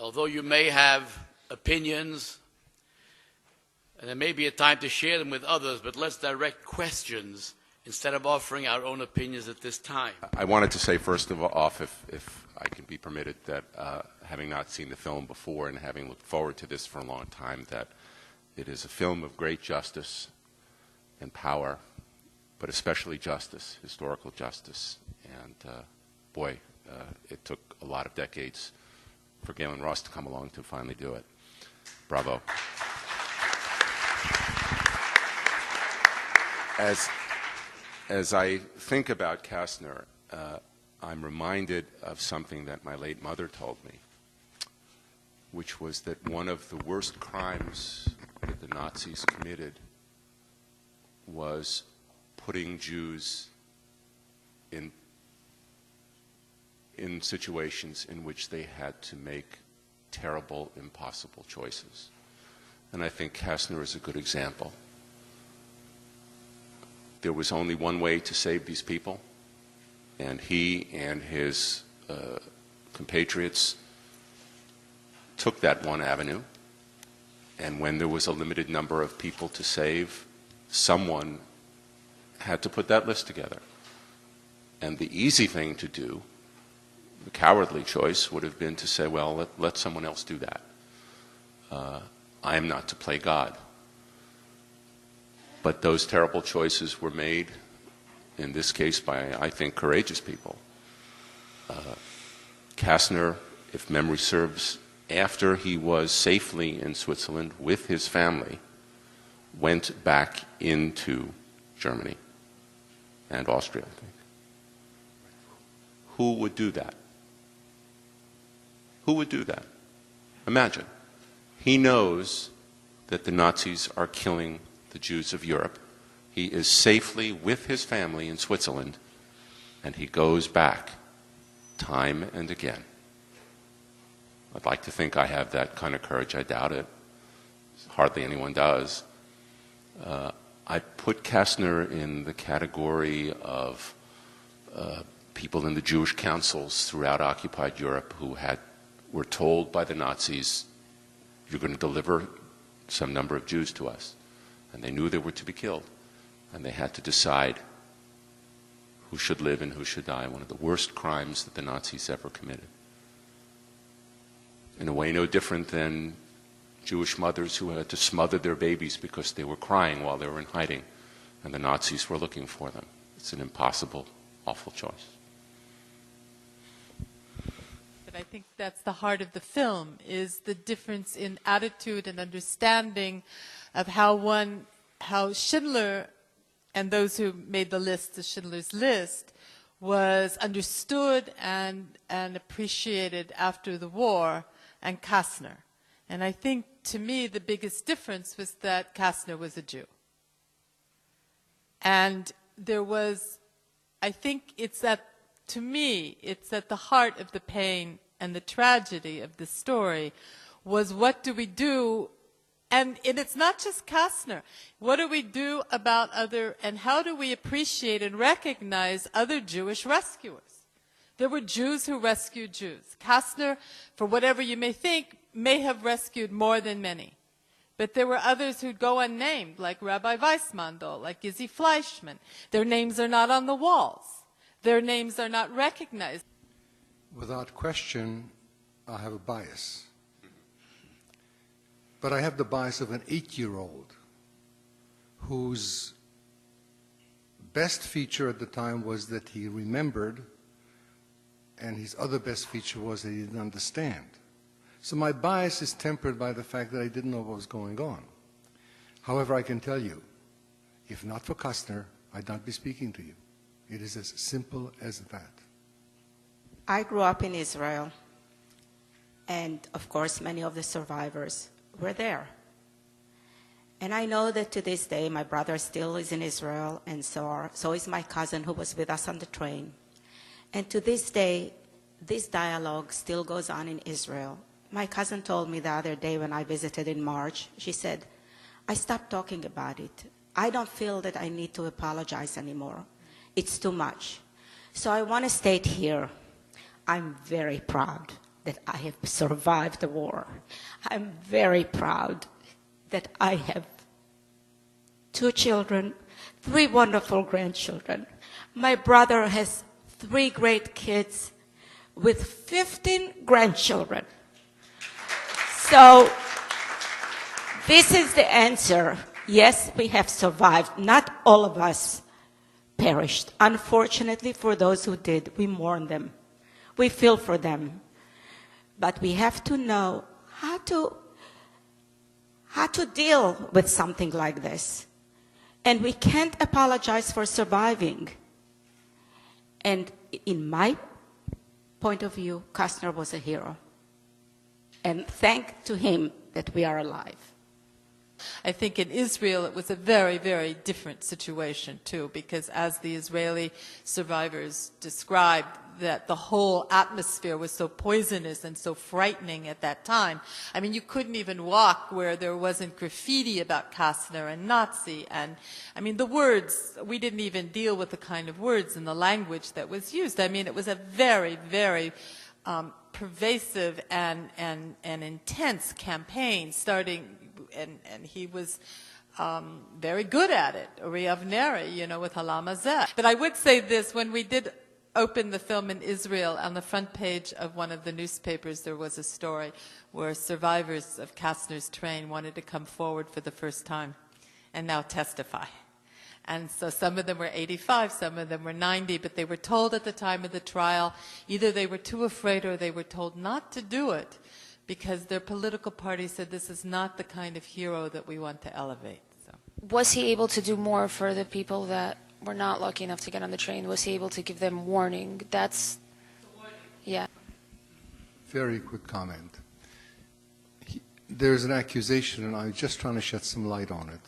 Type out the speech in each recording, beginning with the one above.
although you may have opinions, and there may be a time to share them with others, but let's direct questions instead of offering our own opinions at this time. I wanted to say first of all, if I can be permitted, that having not seen the film before and having looked forward to this for a long time, that it is a film of great justice and power, but especially justice, historical justice. And boy, it took a lot of decades for Gaylen Ross to come along to finally do it. Bravo. As I think about Kasztner, I'm reminded of something that my late mother told me, which was that one of the worst crimes that the Nazis committed was putting Jews in situations in which they had to make terrible, impossible choices. And I think Kasztner is a good example. There was only one way to save these people, and he and his compatriots took that one avenue, and when there was a limited number of people to save, someone had to put that list together. And the easy thing to do, the cowardly choice, would have been to say, well, let someone else do that. I am not to play God. But those terrible choices were made, in this case, by, I think, courageous people. Kasztner, if memory serves, after he was safely in Switzerland with his family, went back into Germany and Austria, I think. Who would do that? Who would do that? Imagine. He knows that the Nazis are killing the Jews of Europe. He is safely with his family in Switzerland, and he goes back time and again. I'd like to think I have that kind of courage. I doubt it. Hardly anyone does. I put Kasztner in the category of people in the Jewish councils throughout occupied Europe who were told by the Nazis, you're going to deliver some number of Jews to us. And they knew they were to be killed. And they had to decide who should live and who should die. One of the worst crimes that the Nazis ever committed. In a way no different than Jewish mothers who had to smother their babies because they were crying while they were in hiding, and the Nazis were looking for them. It's an impossible, awful choice. But I think that's the heart of the film, is the difference in attitude and understanding of how Schindler and those who made the list, the Schindler's List, was understood and appreciated after the war, and Kasztner. And I think, to me, the biggest difference was that Kasztner was a Jew. And there was, I think to me, it's at the heart of the pain and the tragedy of the story, was what do we do? And it's not just Kasztner. What do we do about and how do we appreciate and recognize other Jewish rescuers? There were Jews who rescued Jews. Kasztner, for whatever you may think, may have rescued more than many. But there were others who'd go unnamed, like Rabbi Mandel, like Izzy Fleischman. Their names are not on the walls. Their names are not recognized. Without question, I have a bias. But I have the bias of an 8-year-old whose best feature at the time was that he remembered, and his other best feature was that he didn't understand. So my bias is tempered by the fact that I didn't know what was going on. However, I can tell you, if not for Kasztner, I'd not be speaking to you. It is as simple as that. I grew up in Israel, and of course many of the survivors were there. And I know that to this day my brother still is in Israel, and so is my cousin who was with us on the train. And to this day, this dialogue still goes on in Israel. My cousin told me the other day when I visited in March, she said, I stopped talking about it. I don't feel that I need to apologize anymore. It's too much. So I want to state here, I'm very proud that I have survived the war. I'm very proud that I have 2 children, 3 wonderful grandchildren. My brother has 3 great kids with 15 grandchildren. So this is the answer. Yes, we have survived. Not all of us perished. Unfortunately, for those who did, we mourn them. We feel for them. But we have to know how to deal with something like this. And we can't apologize for surviving. And in my point of view, Kasztner was a hero. And thank to him that we are alive. I think in Israel it was a very, very different situation too, because as the Israeli survivors described, that the whole atmosphere was so poisonous and so frightening at that time. I mean, you couldn't even walk where there wasn't graffiti about Kasztner and Nazi. And I mean, the words, we didn't even deal with the kind of words and the language that was used. I mean, it was a very, very pervasive and intense campaign starting, and he was very good at it, Uri Avneri, with Halam Hazeh. But I would say this, when we did open the film in Israel, on the front page of one of the newspapers there was a story where survivors of Kasztner's train wanted to come forward for the first time and now testify. And so some of them were 85, some of them were 90, but they were told at the time of the trial either they were too afraid or they were told not to do it because their political party said this is not the kind of hero that we want to elevate. So. Was he able to do more for the people that were not lucky enough to get on the train? Was he able to give them warning? Yeah. Very quick comment. There's an accusation, and I'm just trying to shed some light on it,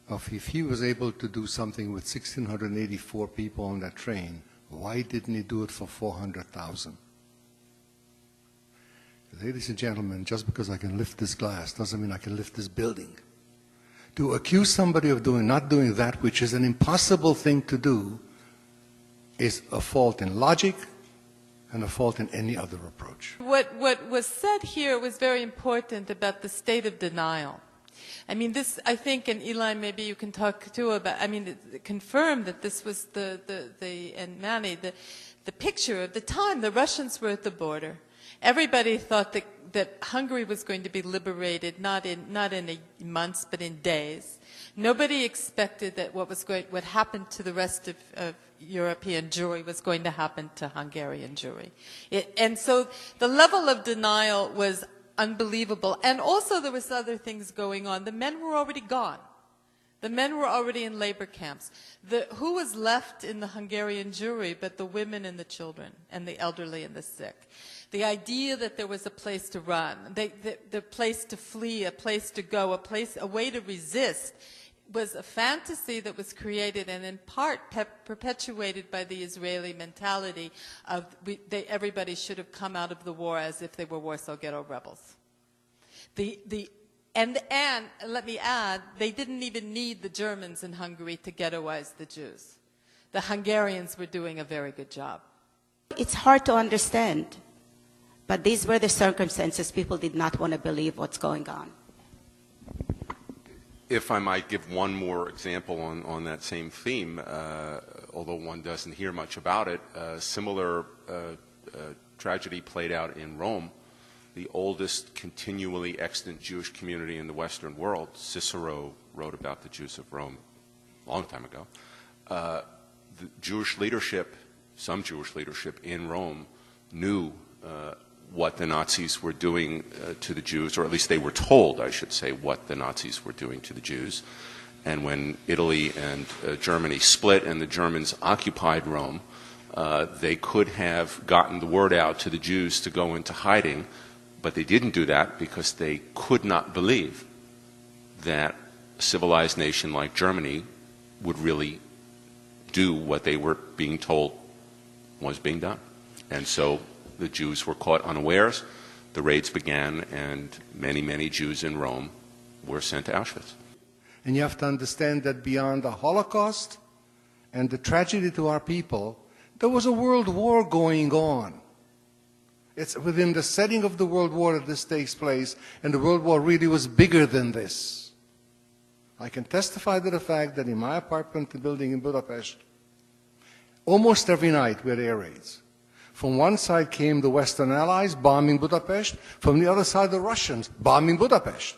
of if he was able to do something with 1,684 people on that train, why didn't he do it for 400,000? Ladies and gentlemen, just because I can lift this glass doesn't mean I can lift this building. To accuse somebody of not doing that which is an impossible thing to do is a fault in logic and a fault in any other approach. What was said here was very important about the state of denial. I mean, this, I think, and Eli, maybe you can talk too about, I mean, confirm that this was and Manny, the picture of the time. The Russians were at the border. Everybody thought that Hungary was going to be liberated, not in months, but in days. Nobody expected that what happened to the rest of European Jewry was going to happen to Hungarian Jewry. And so the level of denial was unbelievable. And also there was other things going on. The men were already gone. The men were already in labor camps. Who was left in the Hungarian Jewry but the women and the children and the elderly and the sick? The idea that there was a place to run, the place to flee, a place to go, a way to resist was a fantasy that was created and in part perpetuated by the Israeli mentality of everybody should have come out of the war as if they were Warsaw Ghetto rebels. And let me add, they didn't even need the Germans in Hungary to ghettoize the Jews. The Hungarians were doing a very good job. It's hard to understand, but these were the circumstances. People did not want to believe what's going on. If I might give one more example on that same theme, although one doesn't hear much about it, a similar tragedy played out in Rome, the oldest continually extant Jewish community in the Western world. Cicero wrote about the Jews of Rome a long time ago. The Jewish leadership, some Jewish leadership in Rome, knew what the Nazis were doing to the Jews, or at least they were told, I should say, what the Nazis were doing to the Jews. And when Italy and Germany split and the Germans occupied Rome, they could have gotten the word out to the Jews to go into hiding, but they didn't do that because they could not believe that a civilized nation like Germany would really do what they were being told was being done. And so the Jews were caught unawares, the raids began, and many, many Jews in Rome were sent to Auschwitz. And you have to understand that beyond the Holocaust and the tragedy to our people, there was a world war going on. It's within the setting of the World War that this takes place, and the World War really was bigger than this. I can testify to the fact that in my apartment building in Budapest, almost every night we had air raids. From one side came the Western Allies bombing Budapest, from the other side the Russians bombing Budapest.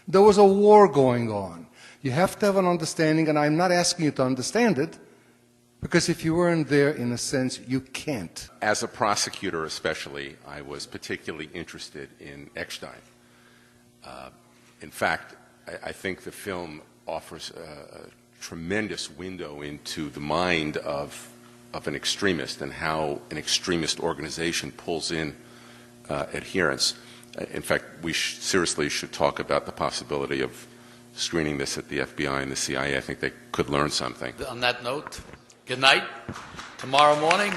There was a war going on. You have to have an understanding, and I'm not asking you to understand it, because if you weren't there, in a sense, you can't. As a prosecutor especially, I was particularly interested in Eckstein. In fact, I think the film offers a tremendous window into the mind of an extremist and how an extremist organization pulls in adherents. In fact, we seriously should talk about the possibility of screening this at the FBI and the CIA. I think they could learn something. On that note, good night. Tomorrow morning,